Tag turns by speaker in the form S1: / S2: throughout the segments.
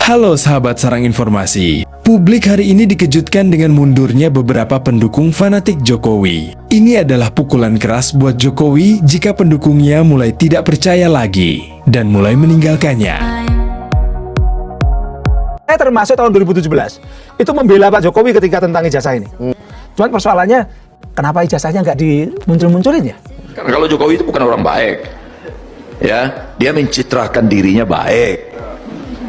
S1: Halo sahabat Sarang Informasi. Publik hari ini dikejutkan dengan mundurnya beberapa pendukung fanatik Jokowi. Ini adalah pukulan keras buat Jokowi jika pendukungnya mulai tidak percaya lagi dan mulai meninggalkannya.
S2: Saya termasuk tahun 2017 itu membela Pak Jokowi ketika tentang ijazah ini. Cuman persoalannya kenapa ijazahnya nggak dimuncul-munculin ya?
S3: Karena kalau Jokowi itu bukan orang baik, ya, dia mencitrakan dirinya baik.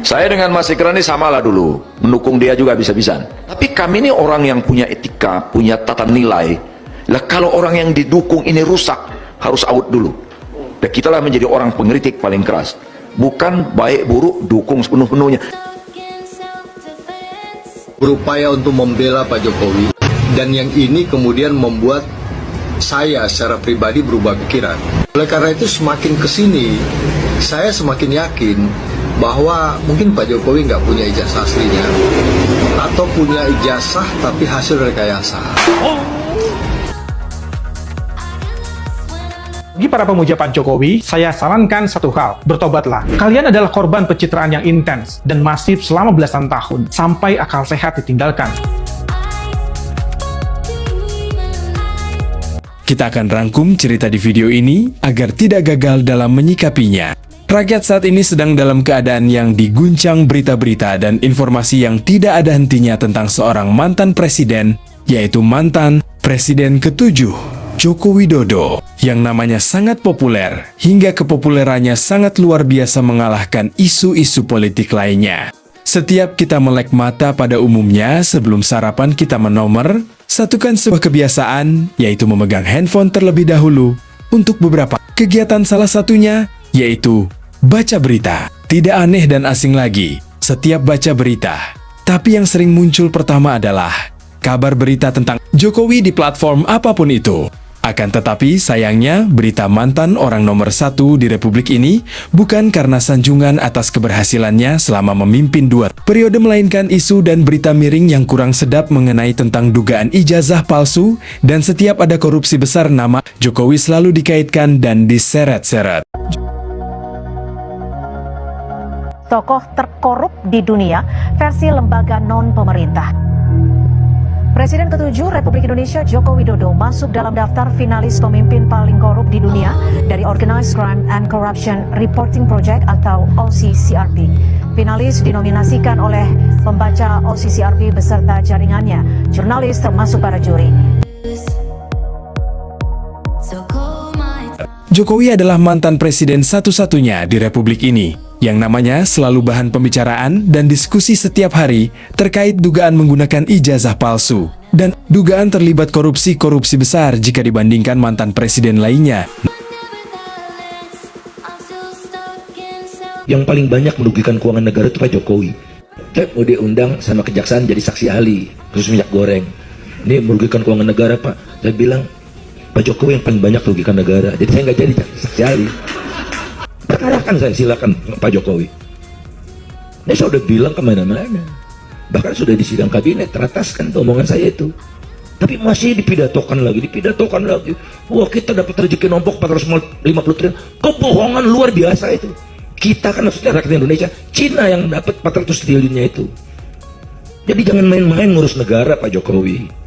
S3: Saya dengan Mas Ikran ini samalah dulu, mendukung dia juga bisa-bisan. Tapi kami ini orang yang punya etika, punya tata nilai. Lah kalau orang yang didukung ini rusak, harus out dulu. Dan kitalah menjadi orang pengkritik paling keras. Bukan baik buruk dukung sepenuh-penuhnya.
S4: Berupaya untuk membela Pak Jokowi, dan yang ini kemudian membuat saya secara pribadi berubah pikiran. Oleh karena itu semakin kesini saya semakin yakin bahwa mungkin Pak Jokowi nggak punya ijazah aslinya, atau punya ijazah tapi hasil rekayasa.
S2: Bagi para pemuja Pak Jokowi, saya sarankan satu hal, bertobatlah. Kalian adalah korban pencitraan yang intens dan masif selama belasan tahun, sampai akal sehat ditinggalkan.
S1: Kita akan rangkum cerita di video ini agar tidak gagal dalam menyikapinya. Rakyat saat ini sedang dalam keadaan yang diguncang berita-berita dan informasi yang tidak ada hentinya tentang seorang mantan presiden, yaitu mantan Presiden ke-7, Joko Widodo, yang namanya sangat populer, hingga kepopulerannya sangat luar biasa mengalahkan isu-isu politik lainnya. Setiap kita melek mata pada umumnya sebelum sarapan kita menomor, satukan sebuah kebiasaan, yaitu memegang handphone terlebih dahulu untuk beberapa kegiatan, salah satunya yaitu baca berita. Tidak aneh dan asing lagi setiap baca berita, tapi yang sering muncul pertama adalah kabar berita tentang Jokowi di platform apapun itu. Akan tetapi sayangnya berita mantan orang nomor 1 di Republik ini bukan karena sanjungan atas keberhasilannya selama memimpin 2 periode, melainkan isu dan berita miring yang kurang sedap mengenai tentang dugaan ijazah palsu, dan setiap ada korupsi besar nama Jokowi selalu dikaitkan dan diseret-seret.
S5: Tokoh terkorup di dunia versi lembaga non-pemerintah. Presiden ke-7 Republik Indonesia Joko Widodo masuk dalam daftar finalis pemimpin paling korup di dunia dari Organized Crime and Corruption Reporting Project atau OCCRP. Finalis dinominasikan oleh pembaca OCCRP beserta jaringannya, jurnalis termasuk para juri.
S1: Jokowi adalah mantan presiden satu-satunya di Republik ini yang namanya selalu bahan pembicaraan dan diskusi setiap hari terkait dugaan menggunakan ijazah palsu dan dugaan terlibat korupsi besar jika dibandingkan mantan presiden lainnya.
S6: Yang paling banyak merugikan keuangan negara itu Pak Jokowi. Saya mau diundang sama kejaksaan jadi saksi ahli khusus minyak goreng. Ini merugikan keuangan negara Pak. Saya bilang Pak Jokowi yang paling banyak merugikan negara. Jadi saya nggak jadi saksi ahli. Perkarakan saya, silakan Pak Jokowi. Ini saya udah bilang kemana-mana. Bahkan sudah di sidang kabinet terataskan omongan saya itu. Tapi masih dipidatokan lagi. Wah, kita dapat rezeki nombok 450 triliun. Kebohongan luar biasa itu. Kita kan maksudnya rakyat Indonesia, Cina yang dapat 400 triliunnya itu. Jadi jangan main-main ngurus negara Pak Jokowi.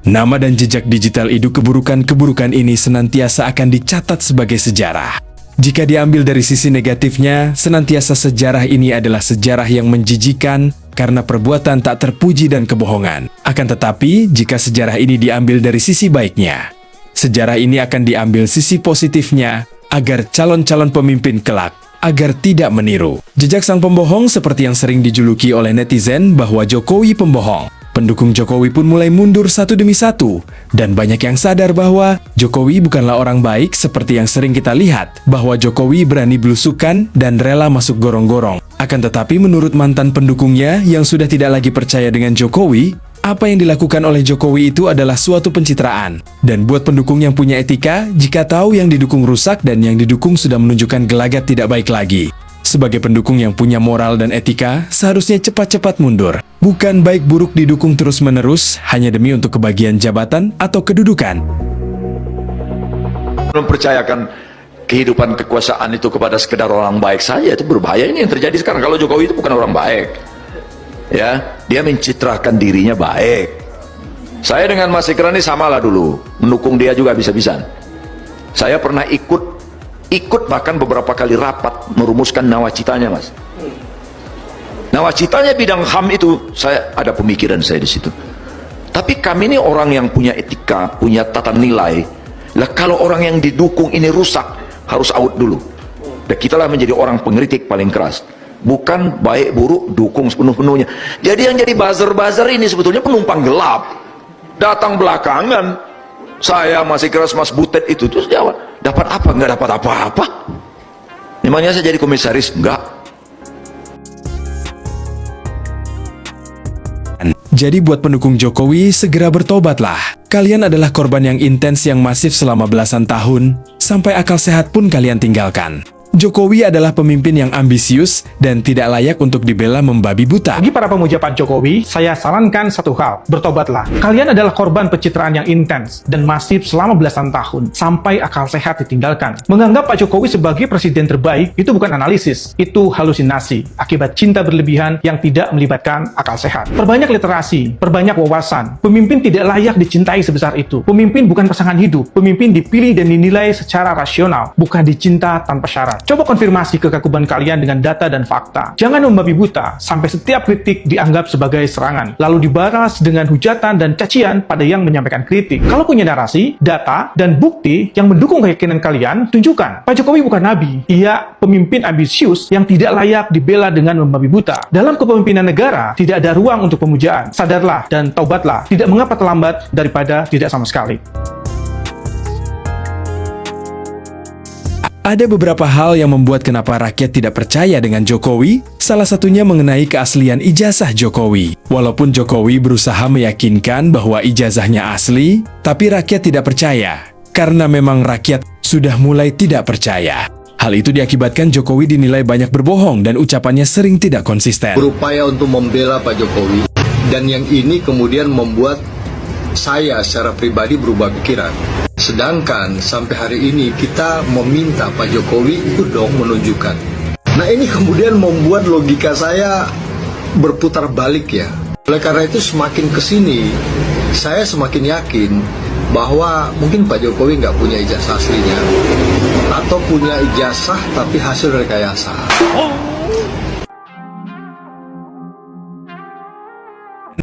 S1: Nama dan jejak digital Idu keburukan-keburukan ini senantiasa akan dicatat sebagai sejarah. Jika diambil dari sisi negatifnya, senantiasa sejarah ini adalah sejarah yang menjijikan karena perbuatan tak terpuji dan kebohongan. Akan tetapi, jika sejarah ini diambil dari sisi baiknya, sejarah ini akan diambil sisi positifnya agar calon-calon pemimpin kelak agar tidak meniru jejak sang pembohong seperti yang sering dijuluki oleh netizen bahwa Jokowi pembohong. Pendukung Jokowi pun mulai mundur satu demi satu, dan banyak yang sadar bahwa Jokowi bukanlah orang baik seperti yang sering kita lihat, bahwa Jokowi berani belusukan dan rela masuk gorong-gorong. Akan tetapi menurut mantan pendukungnya yang sudah tidak lagi percaya dengan Jokowi, apa yang dilakukan oleh Jokowi itu adalah suatu pencitraan. Dan buat pendukung yang punya etika, jika tahu yang didukung rusak dan yang didukung sudah menunjukkan gelagat tidak baik lagi, sebagai pendukung yang punya moral dan etika, seharusnya cepat-cepat mundur. Bukan baik buruk didukung terus-menerus hanya demi untuk kebagian jabatan atau kedudukan.
S3: Mempercayakan kehidupan kekuasaan itu kepada sekedar orang baik saja, itu berbahaya. Ini yang terjadi sekarang. Kalau Jokowi itu bukan orang baik, ya, dia mencitrakan dirinya baik. Saya dengan Mas Ikran ini samalah dulu, mendukung dia juga bisa-bisan. Saya pernah ikut bahkan beberapa kali rapat merumuskan nawacitanya, Mas. Nawacitanya bidang HAM itu, saya ada pemikiran saya di situ. Tapi kami ini orang yang punya etika, punya tata nilai. Lah kalau orang yang didukung ini rusak, harus out dulu. Dan kitalah menjadi orang pengkritik paling keras. Bukan baik buruk dukung sepenuh-penuhnya. Jadi yang jadi buzzer-buzzer ini sebetulnya penumpang gelap. Datang belakangan. Saya masih keras Mas Butet itu terus jawab, dapat apa? Enggak dapat apa-apa. Memangnya saya jadi komisaris? Enggak.
S1: Jadi buat pendukung Jokowi, segera bertobatlah. Kalian adalah korban yang intens yang masif selama belasan tahun, sampai akal sehat pun kalian tinggalkan. Jokowi adalah pemimpin yang ambisius dan tidak layak untuk dibela membabi buta.
S2: Bagi para pemuja Pak Jokowi, saya sarankan satu hal, bertobatlah. Kalian adalah korban pencitraan yang intens dan masif selama belasan tahun, sampai akal sehat ditinggalkan. Menganggap Pak Jokowi sebagai presiden terbaik, itu bukan analisis, itu halusinasi, akibat cinta berlebihan yang tidak melibatkan akal sehat. Perbanyak literasi, perbanyak wawasan. Pemimpin tidak layak dicintai sebesar itu. Pemimpin bukan pasangan hidup, pemimpin dipilih dan dinilai secara rasional, bukan dicinta tanpa syarat. Coba konfirmasi kekaguman kalian dengan data dan fakta. Jangan membabi buta sampai setiap kritik dianggap sebagai serangan, lalu dibalas dengan hujatan dan cacian pada yang menyampaikan kritik. Kalau punya narasi, data, dan bukti yang mendukung keyakinan kalian, tunjukkan. Pak Jokowi bukan nabi. Ia pemimpin ambisius yang tidak layak dibela dengan membabi buta. Dalam kepemimpinan negara, tidak ada ruang untuk pemujaan. Sadarlah dan taubatlah. Tidak mengapa terlambat daripada tidak sama sekali.
S1: Ada beberapa hal yang membuat kenapa rakyat tidak percaya dengan Jokowi, salah satunya mengenai keaslian ijazah Jokowi. Walaupun Jokowi berusaha meyakinkan bahwa ijazahnya asli, tapi rakyat tidak percaya, karena memang rakyat sudah mulai tidak percaya. Hal itu diakibatkan Jokowi dinilai banyak berbohong dan ucapannya sering tidak konsisten.
S4: Berupaya untuk membela Pak Jokowi, dan yang ini kemudian membuat saya secara pribadi berubah pikiran. Sedangkan sampai hari ini kita meminta Pak Jokowi ikut dong menunjukkan. Nah ini kemudian membuat logika saya berputar balik ya. Oleh karena itu semakin kesini saya semakin yakin bahwa mungkin Pak Jokowi nggak punya ijazah aslinya, atau punya ijazah tapi hasil rekayasa.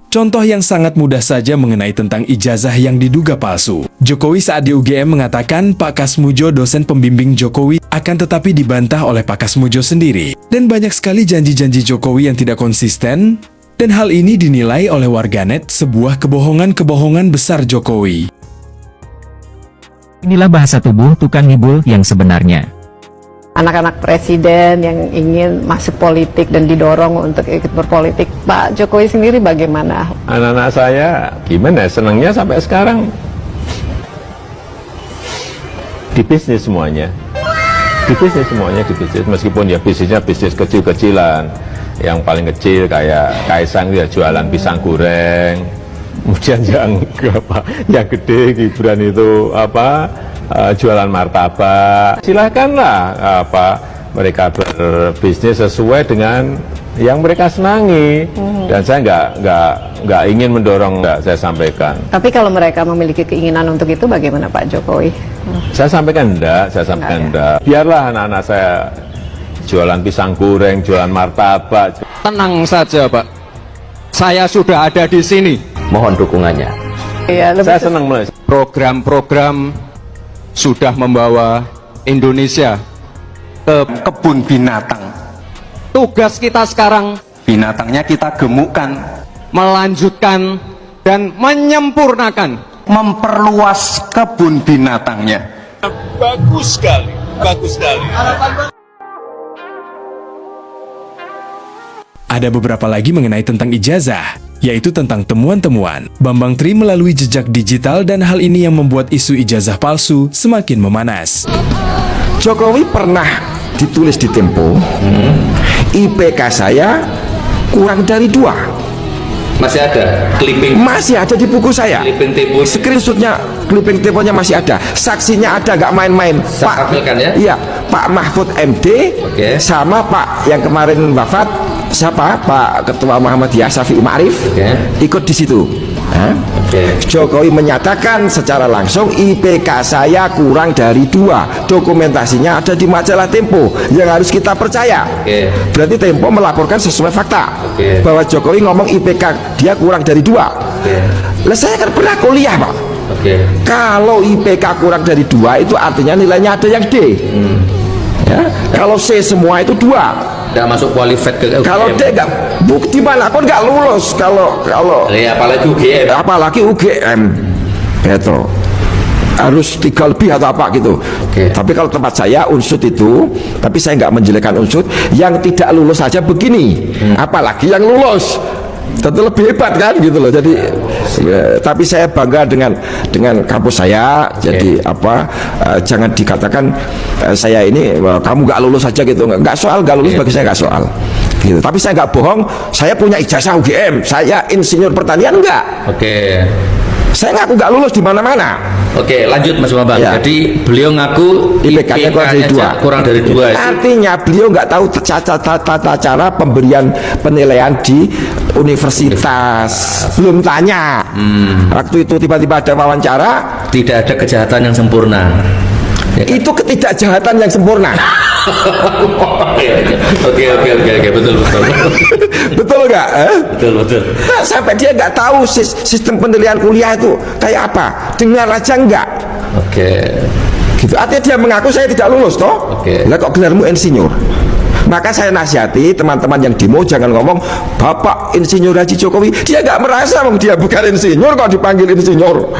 S1: Contoh yang sangat mudah saja mengenai tentang ijazah yang diduga palsu. Jokowi saat di UGM mengatakan Pak Kasmujo dosen pembimbing Jokowi akan tetapi dibantah oleh Pak Kasmujo sendiri. Dan banyak sekali janji-janji Jokowi yang tidak konsisten, dan hal ini dinilai oleh warganet sebuah kebohongan-kebohongan besar Jokowi.
S7: Inilah bahasa tubuh tukang ngibul yang sebenarnya.
S8: Anak-anak presiden yang ingin masuk politik dan didorong untuk ikut berpolitik, Pak Jokowi sendiri bagaimana?
S9: Anak-anak saya gimana, senangnya sampai sekarang di bisnis semuanya. Di bisnis semuanya, di bisnis. Meskipun ya bisnisnya bisnis kecil-kecilan. Yang paling kecil kayak Kaisang ya jualan pisang goreng. Kemudian yang gede hiburan itu jualan martabak. Silakanlah mereka berbisnis sesuai dengan yang mereka senangi. Dan saya nggak ingin mendorong, saya sampaikan.
S8: Tapi kalau mereka memiliki keinginan untuk itu, bagaimana Pak Jokowi?
S9: Saya sampaikan enggak. Biarlah anak-anak saya jualan pisang goreng, jualan martabak.
S10: Tenang saja Pak, saya sudah ada di sini.
S9: Mohon dukungannya.
S8: Ya,
S9: saya senang melihat
S10: program-program sudah membawa Indonesia ke kebun binatang. Tugas kita sekarang, binatangnya kita gemukkan, melanjutkan dan menyempurnakan, memperluas kebun binatangnya.
S11: Bagus sekali, bagus sekali.
S1: Ada beberapa lagi mengenai tentang ijazah, yaitu tentang temuan-temuan Bambang Tri melalui jejak digital, dan hal ini yang membuat isu ijazah palsu semakin memanas.
S12: Jokowi pernah ditulis di Tempo, IPK saya kurang dari 2.
S9: Masih ada clipping?
S12: Masih ada di buku saya.
S9: Clipping tempo.
S12: Screenshotnya, clipping temponya masih ada. Saksinya ada, nggak main-main.
S9: Pak, ya?
S12: Iya, Pak Mahfud MD, sama Pak yang kemarin wafat, siapa? Pak Ketua Muhammadiyah Syafi'i Ma'rif, ikut di situ. Jokowi menyatakan secara langsung IPK saya kurang dari 2. Dokumentasinya ada di majalah Tempo yang harus kita percaya. Berarti Tempo melaporkan sesuai fakta bahwa Jokowi ngomong IPK dia kurang dari 2. Lah saya kan pernah kuliah, Pak. Kalau IPK kurang dari 2 itu artinya nilainya ada yang D. Ya, kalau C semua itu 2.
S9: Nggak masuk qualified ke UGM.
S12: Kalau D nggak, bukti mana pun nggak lulus. Kalau
S9: apalagi UGM.
S12: Apalagi UGM, gitu. Harus 3 lebih atau apa gitu. Tapi kalau tempat saya unsut itu, tapi saya nggak menjelekkan unsut, yang tidak lulus saja begini, apalagi yang lulus. Tentu lebih hebat kan gitu loh. Jadi ya, tapi saya bangga dengan kampus saya. Jadi jangan dikatakan saya ini kamu nggak lulus saja gitu. Nggak soal nggak lulus, bagi saya nggak soal gitu. Tapi saya nggak bohong, saya punya ijazah UGM, saya insinyur pertanian enggak. Saya ngaku nggak lulus di mana-mana.
S9: Lanjut Mas Bambang. Jadi beliau ngaku
S12: IPK-nya
S9: kurang dari 2.
S12: Artinya beliau nggak tahu tata cara pemberian penilaian di universitas. Belum tanya. Waktu itu tiba-tiba ada wawancara.
S9: Tidak ada kejahatan yang sempurna.
S12: Itu ketidakjahatan yang sempurna.
S9: Oke, betul.
S12: Betul nggak?
S9: Betul.
S12: Nah, sampai dia nggak tahu sistem penilaian kuliah itu kayak apa. Dengar aja nggak? Gitu. Artinya dia mengaku saya tidak lulus, toh? Lah kok gelarmu insinyur? Maka saya nasihati teman-teman yang demo jangan ngomong Bapak Insinyur Haji Jokowi. Dia nggak merasa dia bukan insinyur kok dipanggil insinyur.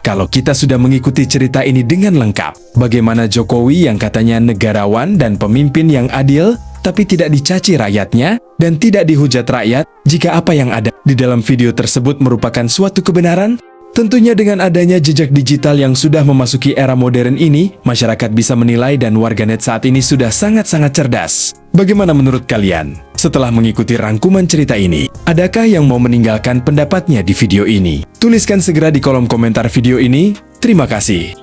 S1: Kalau kita sudah mengikuti cerita ini dengan lengkap, bagaimana Jokowi yang katanya negarawan dan pemimpin yang adil, tapi tidak dicaci rakyatnya dan tidak dihujat rakyat, jika apa yang ada di dalam video tersebut merupakan suatu kebenaran? Tentunya dengan adanya jejak digital yang sudah memasuki era modern ini, masyarakat bisa menilai dan warganet saat ini sudah sangat-sangat cerdas. Bagaimana menurut kalian? Setelah mengikuti rangkuman cerita ini, adakah yang mau meninggalkan pendapatnya di video ini? Tuliskan segera di kolom komentar video ini. Terima kasih.